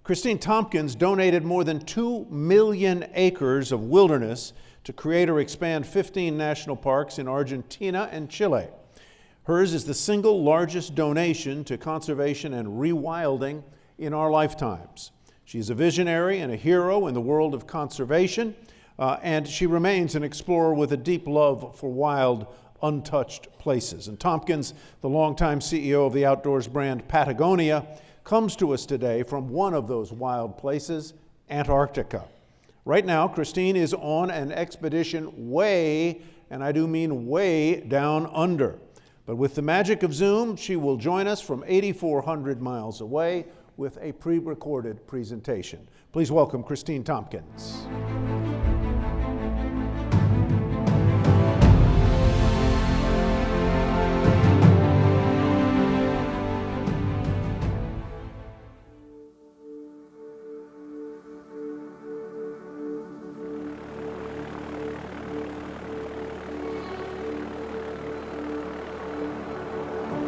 Kristine Tompkins donated more than 2 million acres of wilderness to create or expand 15 national parks in Argentina and Chile. Hers is the single largest donation to conservation and rewilding in our lifetimes. She's a visionary and a hero in the world of conservation, and she remains an explorer with a deep love for wild, untouched places. And Tompkins, the longtime CEO of the outdoors brand Patagonia, comes to us today from one of those wild places, Antarctica. Right now, Kristine is on an expedition way, and I do mean way, down under. But with the magic of Zoom, she will join us from 8,400 miles away with a pre-recorded presentation. Please welcome Kristine Tompkins.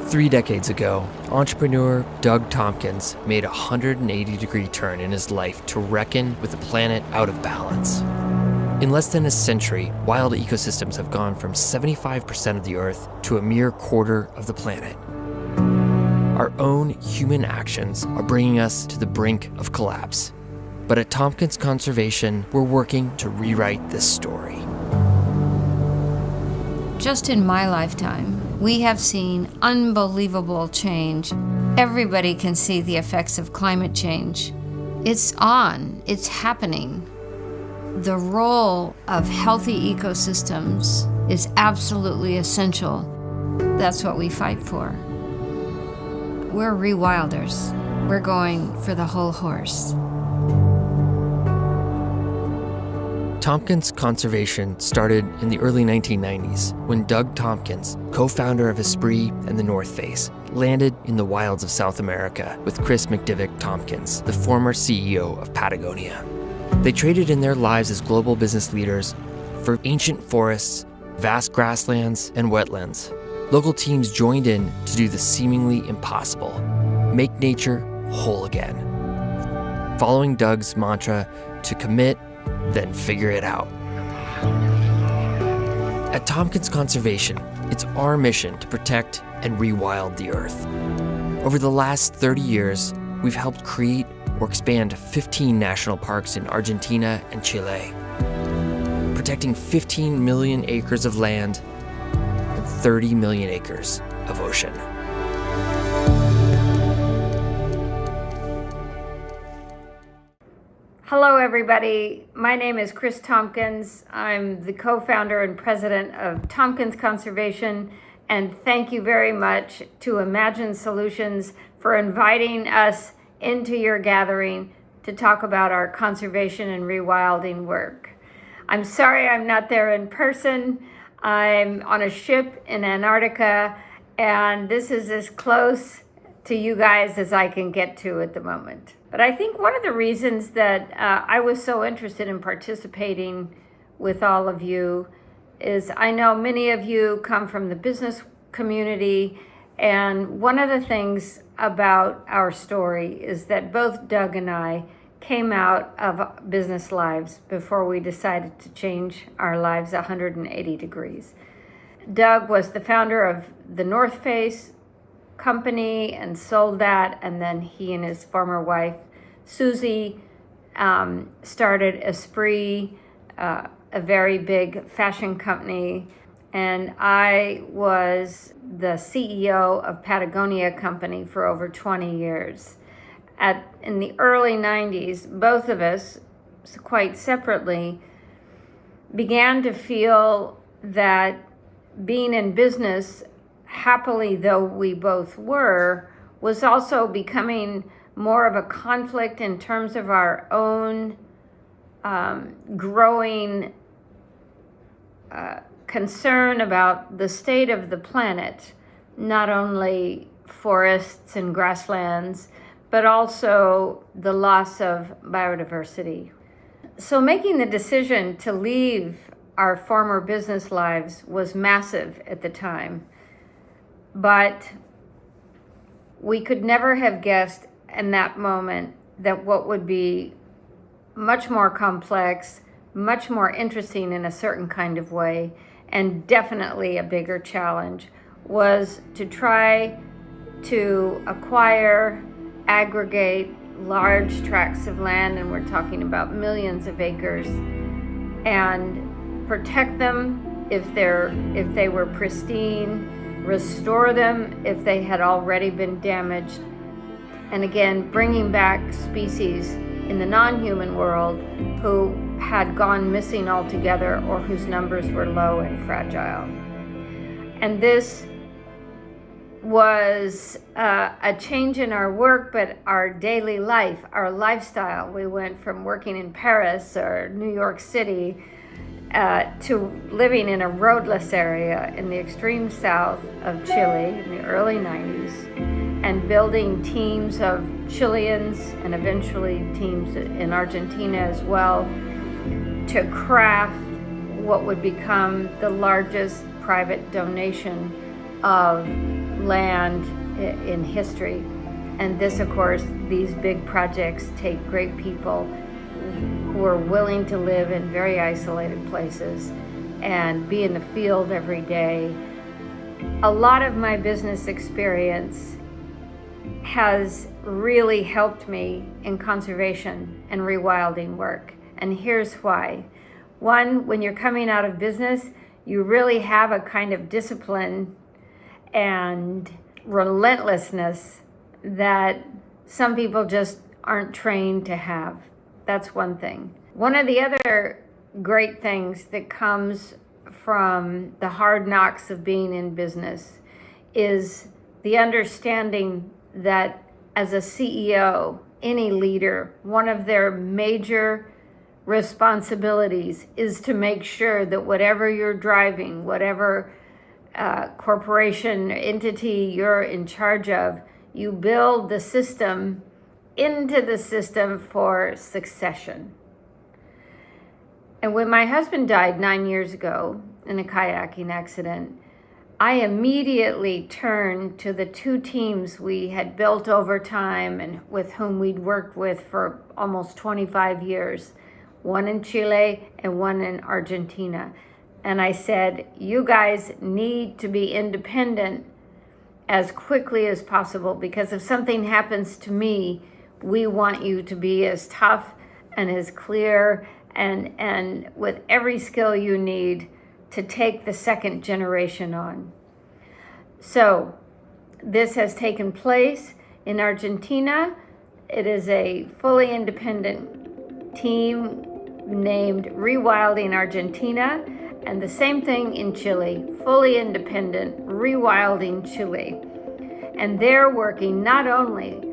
Three decades ago, entrepreneur Doug Tompkins made a 180-degree turn in his life to reckon with a planet out of balance. In less than a century, wild ecosystems have gone from 75% of the Earth to a mere quarter of the planet. Our own human actions are bringing us to the brink of collapse. But at Tompkins Conservation, we're working to rewrite this story. Just in my lifetime, we have seen unbelievable change. Everybody can see the effects of climate change. It's on, it's happening. The role of healthy ecosystems is absolutely essential. That's what we fight for. We're rewilders. We're going for the whole horse. Tompkins Conservation started in the early 1990s when Doug Tompkins, co-founder of Esprit and the North Face, landed in the wilds of South America with Chris McDivick Tompkins, the former CEO of Patagonia. They traded in their lives as global business leaders for ancient forests, vast grasslands, and wetlands. Local teams joined in to do the seemingly impossible: make nature whole again. Following Doug's mantra to commit, then figure it out. At Tompkins Conservation, it's our mission to protect and rewild the Earth. Over the last 30 years, we've helped create or expand 15 national parks in Argentina and Chile, protecting 15 million acres of land and 30 million acres of ocean. Hello, everybody. My name is Chris Tompkins. I'm the co-founder and president of Tompkins Conservation, and thank you very much to Imagine Solutions for inviting us into your gathering to talk about our conservation and rewilding work. I'm sorry I'm not there in person. I'm on a ship in Antarctica, and this is as close to you guys as I can get to at the moment. But I think one of the reasons that I was so interested in participating with all of you is I know many of you come from the business community, and one of the things about our story is that both Doug and I came out of business lives before we decided to change our lives 180 degrees. Doug was the founder of the North Face company and sold that, and then he and his former wife Susie started Esprit, a very big fashion company, and I was the CEO of Patagonia company for over 20 years. In the early 90s, both of us, quite separately, began to feel that being in business, happily though we both were, was also becoming more of a conflict in terms of our own growing concern about the state of the planet, not only forests and grasslands, but also the loss of biodiversity. So making the decision to leave our former business lives was massive at the time, but we could never have guessed in that moment that what would be much more complex, much more interesting in a certain kind of way, and definitely a bigger challenge was to try to acquire, aggregate large tracts of land, and we're talking about millions of acres, and protect them if they were pristine, restore them if they had already been damaged, and again, bringing back species in the non-human world who had gone missing altogether or whose numbers were low and fragile. And this was a change in our work, but our daily life, our lifestyle. We went from working in Paris or New York City to living in a roadless area in the extreme south of Chile in the early 90s, and building teams of Chileans and eventually teams in Argentina as well to craft what would become the largest private donation of land in history. And this, of course, these big projects take great people who are willing to live in very isolated places and be in the field every day. A lot of my business experience has really helped me in conservation and rewilding work. And here's why. One, when you're coming out of business, you really have a kind of discipline and relentlessness that some people just aren't trained to have. That's one thing. One of the other great things that comes from the hard knocks of being in business is the understanding that as a CEO, any leader, one of their major responsibilities is to make sure that whatever you're driving, whatever corporation, entity you're in charge of, you build the system into the system for succession. And when my husband died 9 years ago in a kayaking accident, I immediately turned to the two teams we had built over time and with whom we'd worked with for almost 25 years, one in Chile and one in Argentina. And I said, you guys need to be independent as quickly as possible, because if something happens to me, we want you to be as tough and as clear and with every skill you need to take the second generation on. So this has taken place in Argentina. It is a fully independent team named Rewilding Argentina, and the same thing in Chile, fully independent, Rewilding Chile. And they're working not only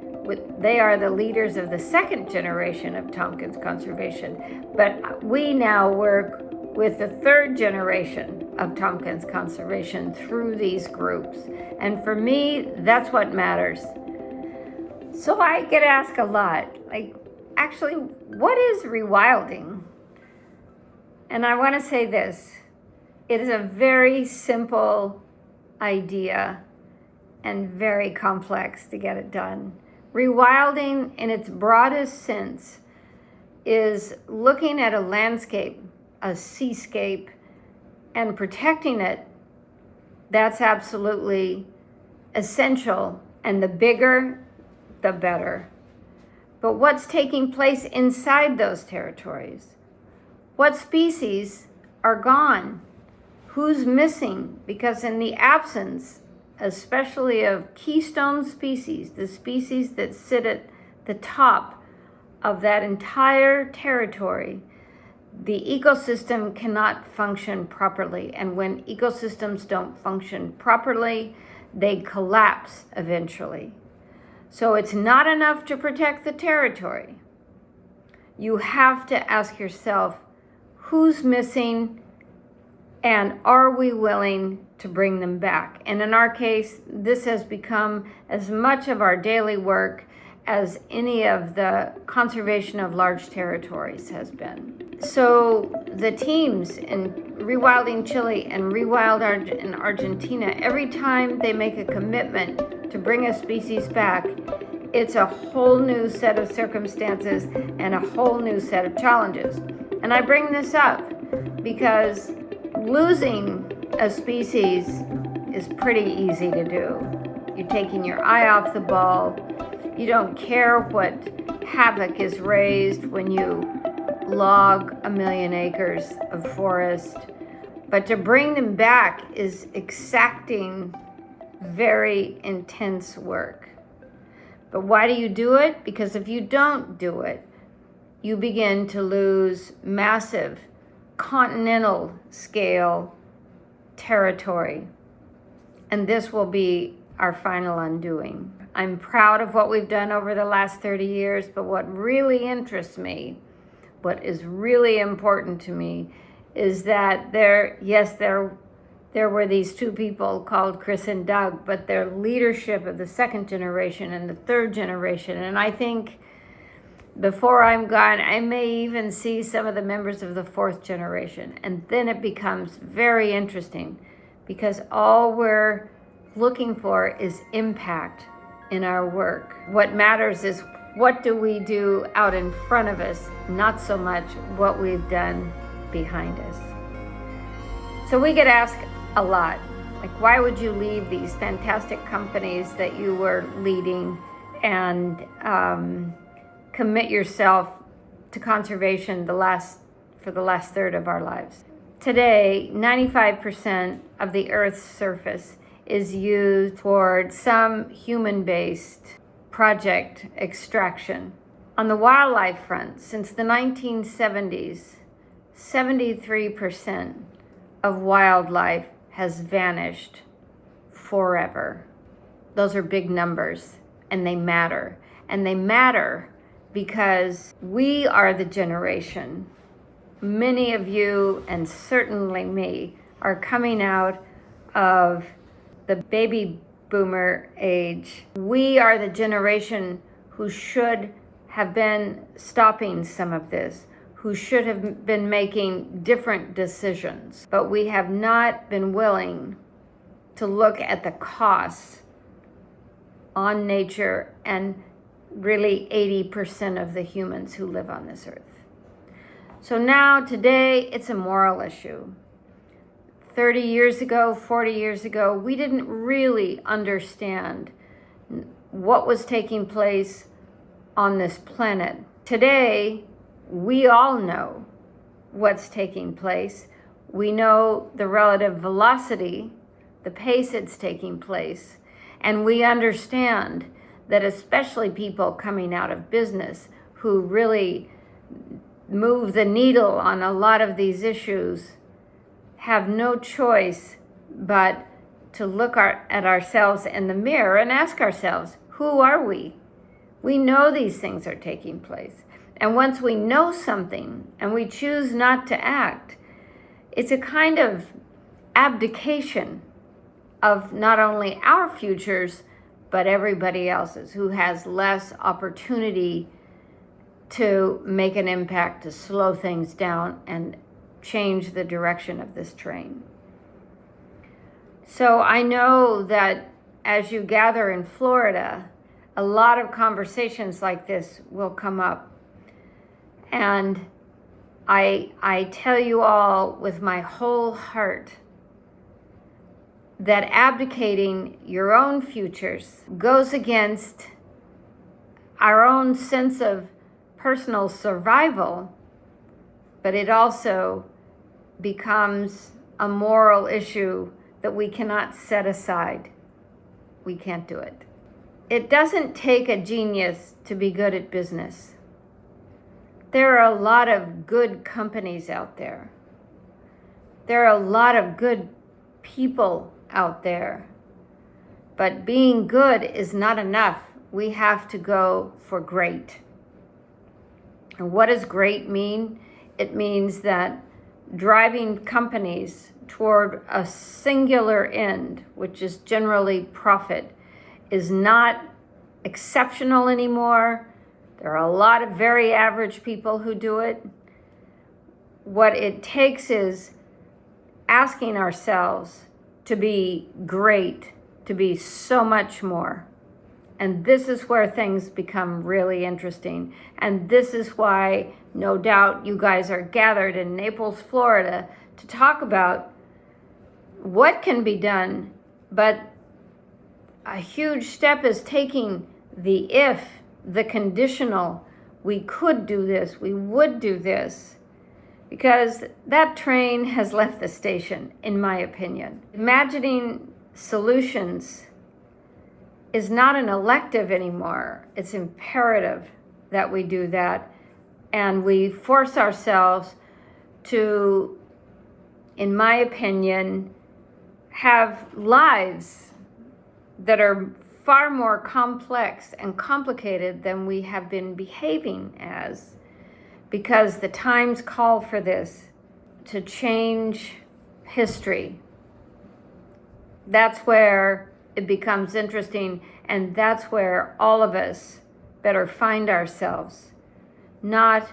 they are the leaders of the second generation of Tompkins Conservation, but we now work with the third generation of Tompkins Conservation through these groups. And for me, that's what matters. So I get asked a lot, like, actually, what is rewilding? And I want to say this. It is a very simple idea and very complex to get it done. Rewilding, in its broadest sense, is looking at a landscape, a seascape, and protecting it. That's absolutely essential, and the bigger, the better. But what's taking place inside those territories? What species are gone? Who's missing? Because in the absence, especially of keystone species, the species that sit at the top of that entire territory, the ecosystem cannot function properly. And when ecosystems don't function properly, they collapse eventually. So it's not enough to protect the territory. You have to ask yourself, who's missing, and are we willing to bring them back? And in our case, this has become as much of our daily work as any of the conservation of large territories has been. So the teams in Rewilding Chile and Rewild in Argentina, every time they make a commitment to bring a species back, It's a whole new set of circumstances and a whole new set of challenges. And I bring this up because losing a species is pretty easy to do. You're taking your eye off the ball. You don't care what havoc is raised when you log 1 million acres of forest. But to bring them back is exacting, very intense work. But why do you do it? Because if you don't do it, you begin to lose massive continental scale territory. And this will be our final undoing. I'm proud of what we've done over the last 30 years, but what really interests me, what is really important to me, is that there were these two people called Chris and Doug, but their leadership of the second generation and the third generation. And I think before I'm gone, I may even see some of the members of the fourth generation. And then it becomes very interesting because all we're looking for is impact in our work. What matters is what do we do out in front of us, not so much what we've done behind us. So we get asked a lot, like, why would you leave these fantastic companies that you were leading and commit yourself to conservation for the last third of our lives? Today, 95% of the Earth's surface is used toward some human-based project extraction. On the wildlife front, since the 1970s, 73% of wildlife has vanished forever. Those are big numbers, and they matter. And they matter because we are the generation, many of you, and certainly me, are coming out of the baby boomer age. We are the generation who should have been stopping some of this, who should have been making different decisions. But we have not been willing to look at the costs on nature and really 80% of the humans who live on this earth. So now, today, it's a moral issue. 30 years ago, 40 years ago, we didn't really understand what was taking place on this planet. Today, we all know what's taking place. We know the relative velocity, the pace it's taking place, and we understand that especially people coming out of business who really move the needle on a lot of these issues have no choice but to look at ourselves in the mirror and ask ourselves, who are we? We know these things are taking place. And once we know something and we choose not to act, it's a kind of abdication of not only our futures, but everybody else's who has less opportunity to make an impact, to slow things down and change the direction of this train. So I know that as you gather in Florida, a lot of conversations like this will come up. And I tell you all with my whole heart that abdicating your own futures goes against our own sense of personal survival, but it also becomes a moral issue that we cannot set aside. We can't do it. It doesn't take a genius to be good at business. There are a lot of good companies out there. There are a lot of good people out there. But being good is not enough. We have to go for great. And what does great mean? It means that driving companies toward a singular end, which is generally profit, is not exceptional anymore. There are a lot of very average people who do it. What it takes is asking ourselves to be great, to be so much more. And this is where things become really interesting. And this is why, no doubt, you guys are gathered in Naples, Florida, to talk about what can be done. But a huge step is taking the if, the conditional. We could do this, we would do this. Because that train has left the station, in my opinion. Imagining solutions is not an elective anymore. It's imperative that we do that. And we force ourselves to, in my opinion, have lives that are far more complex and complicated than we have been behaving as, because the times call for this, to change history. That's where it becomes interesting, and that's where all of us better find ourselves, not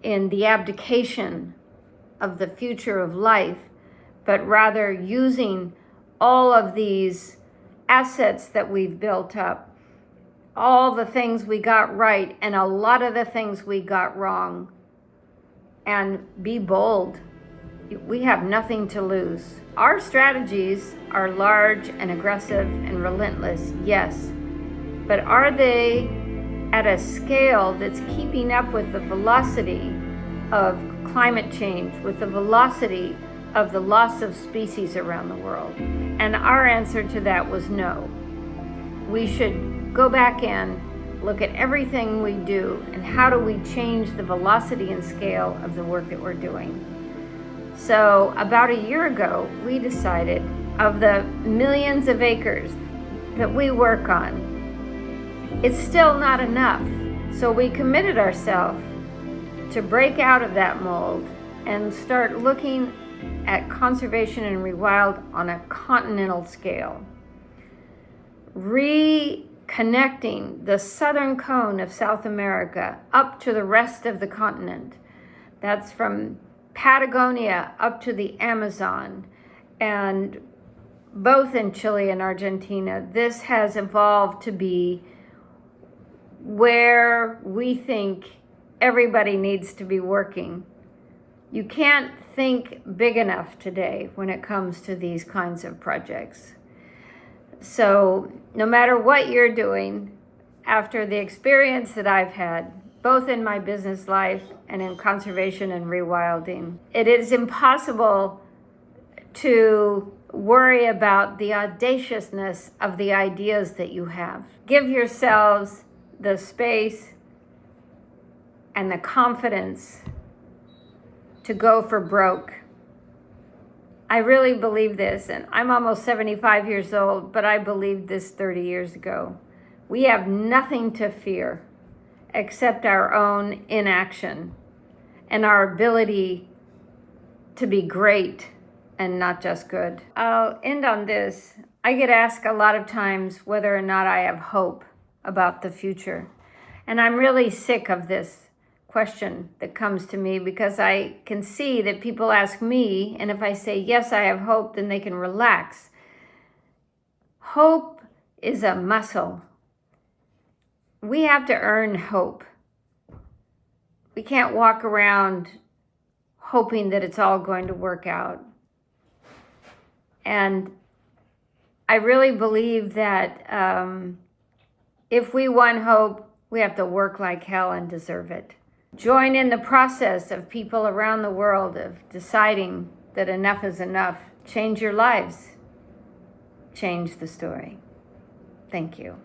in the abdication of the future of life, but rather using all of these assets that we've built up, all the things we got right and a lot of the things we got wrong, and be bold. We have nothing to lose. Our strategies are large and aggressive and relentless, yes, but are they at a scale that's keeping up with the velocity of climate change, with the velocity of the loss of species around the world? And our answer to that was no. We should go back in, look at everything we do, and how do we change the velocity and scale of the work that we're doing. So about a year ago, we decided, of the millions of acres that we work on, it's still not enough. So we committed ourselves to break out of that mold and start looking at conservation and rewild on a continental scale. Reconnecting the southern cone of South America up to the rest of the continent. That's from Patagonia up to the Amazon, and both in Chile and Argentina. This has evolved to be where we think everybody needs to be working. You can't think big enough today when it comes to these kinds of projects. So no matter what you're doing, after the experience that I've had, both in my business life and in conservation and rewilding, it is impossible to worry about the audaciousness of the ideas that you have. Give yourselves the space and the confidence to go for broke. I really believe this, and I'm almost 75 years old, but I believed this 30 years ago. We have nothing to fear except our own inaction and our ability to be great and not just good. I'll end on this. I get asked a lot of times whether or not I have hope about the future. And I'm really sick of this question that comes to me, because I can see that people ask me, and if I say, yes, I have hope, then they can relax. Hope is a muscle. We have to earn hope. We can't walk around hoping that it's all going to work out. And I really believe that if we want hope, we have to work like hell and deserve it. Join in the process of people around the world of deciding that enough is enough. Change your lives. Change the story. Thank you.